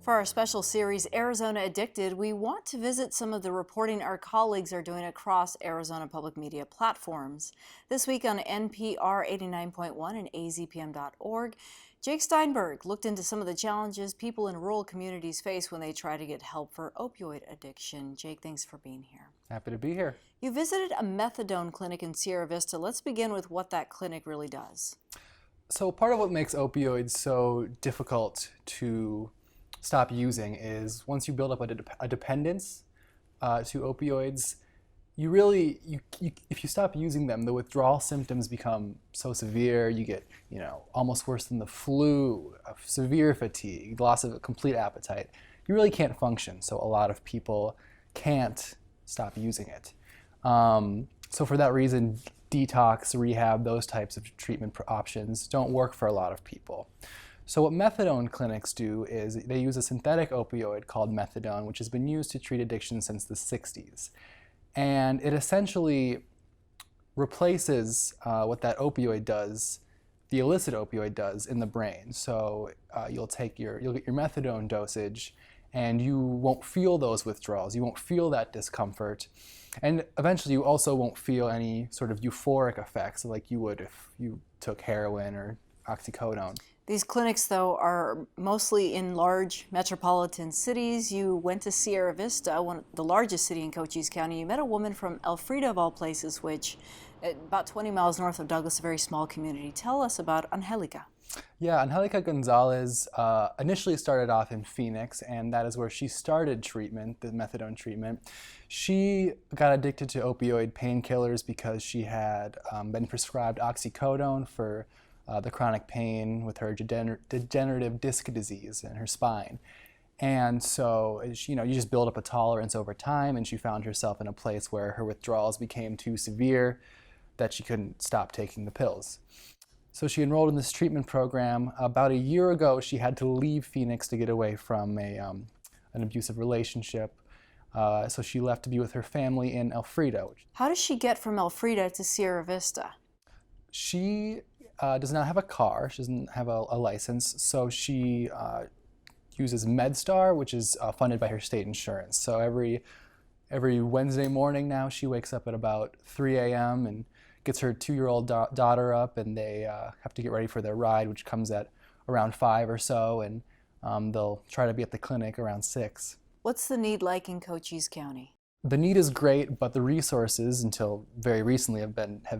For our special series, Arizona Addicted, we want to visit some of the reporting our colleagues are doing across Arizona public media platforms. This week on NPR 89.1 and AZPM.org, Jake Steinberg looked into some of the challenges people in rural communities face when they try to get help for opioid addiction. Jake, thanks for being here. Happy to be here. You visited a methadone clinic in Sierra Vista. Let's begin with what that clinic really does. So part of what makes opioids so difficult to stop using is once you build up a dependence to opioids, if you stop using them, the withdrawal symptoms become so severe. You get, almost worse than the flu, severe fatigue, loss of complete appetite. You really can't function. So a lot of people can't stop using it. So for that reason, detox, rehab, those types of treatment options don't work for a lot of people. So what methadone clinics do is they use a synthetic opioid called methadone, which has been used to treat addiction since the 60s. And it essentially replaces what that opioid does, the illicit opioid does in the brain. So you'll get your methadone dosage and you won't feel those withdrawals. You won't feel that discomfort. And eventually you also won't feel any sort of euphoric effects like you would if you took heroin or oxycodone. These clinics, though, are mostly in large metropolitan cities. You went to Sierra Vista, the largest city in Cochise County. You met a woman from Elfrida, of all places, which about 20 miles north of Douglas, a very small community. Tell us about Angelica. Yeah, Angelica Gonzalez initially started off in Phoenix, and that is where she started treatment, the methadone treatment. She got addicted to opioid painkillers because she had been prescribed oxycodone for the chronic pain with her degenerative disc disease in her spine. And so, you just build up a tolerance over time, and she found herself in a place where her withdrawals became too severe that she couldn't stop taking the pills. So she enrolled in this treatment program. About a year ago, she had to leave Phoenix to get away from an abusive relationship. So she left to be with her family in Elfrida. How does she get from Elfrida to Sierra Vista? She does not have a car. She doesn't have a license. So she uses MedStar, which is funded by her state insurance. So every Wednesday morning now, she wakes up at about 3 a.m. and gets her 2-year-old daughter up, and they have to get ready for their ride, which comes at around 5 or so, and they'll try to be at the clinic around 6. What's the need like in Cochise County? The need is great, but the resources, until very recently, have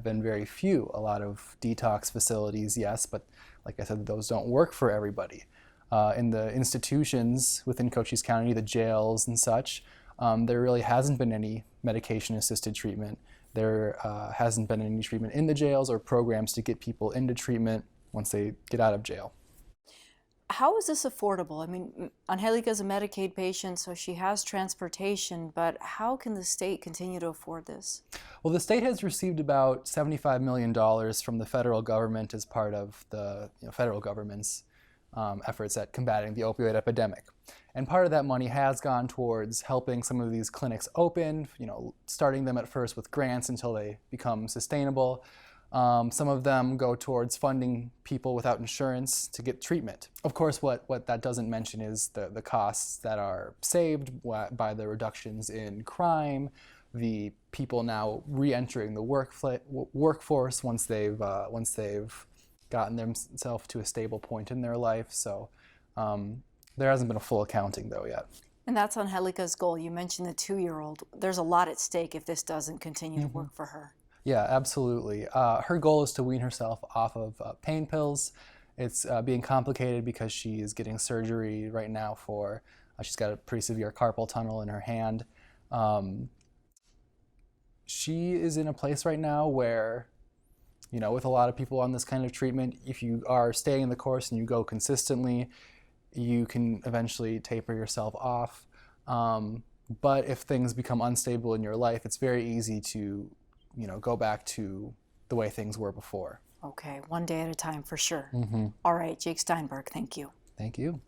been very few. A lot of detox facilities, yes, but like I said, those don't work for everybody. In the institutions within Cochise County, the jails and such, there really hasn't been any medication-assisted treatment. There hasn't been any treatment in the jails or programs to get people into treatment once they get out of jail. How is this affordable? I mean, Angelica is a Medicaid patient, so she has transportation, but how can the state continue to afford this? Well, the state has received about $75 million from the federal government as part of the federal government's efforts at combating the opioid epidemic. And part of that money has gone towards helping some of these clinics open, starting them at first with grants until they become sustainable. Some of them go towards funding people without insurance to get treatment. Of course, what that doesn't mention is the costs that are saved by the reductions in crime, the people now re-entering the workforce once they've gotten themselves to a stable point in their life. So there hasn't been a full accounting though yet. And that's Angelica's goal. You mentioned the 2-year-old. There's a lot at stake if this doesn't continue to work for her. Yeah, absolutely. Her goal is to wean herself off of pain pills. It's being complicated because she is getting surgery right now for, she's got a pretty severe carpal tunnel in her hand. She is in a place right now where, with a lot of people on this kind of treatment, if you are staying the course and you go consistently, you can eventually taper yourself off. But if things become unstable in your life, it's very easy to go back to the way things were before. Okay, one day at a time for sure. Mm-hmm. All right, Jake Steinberg, thank you. Thank you.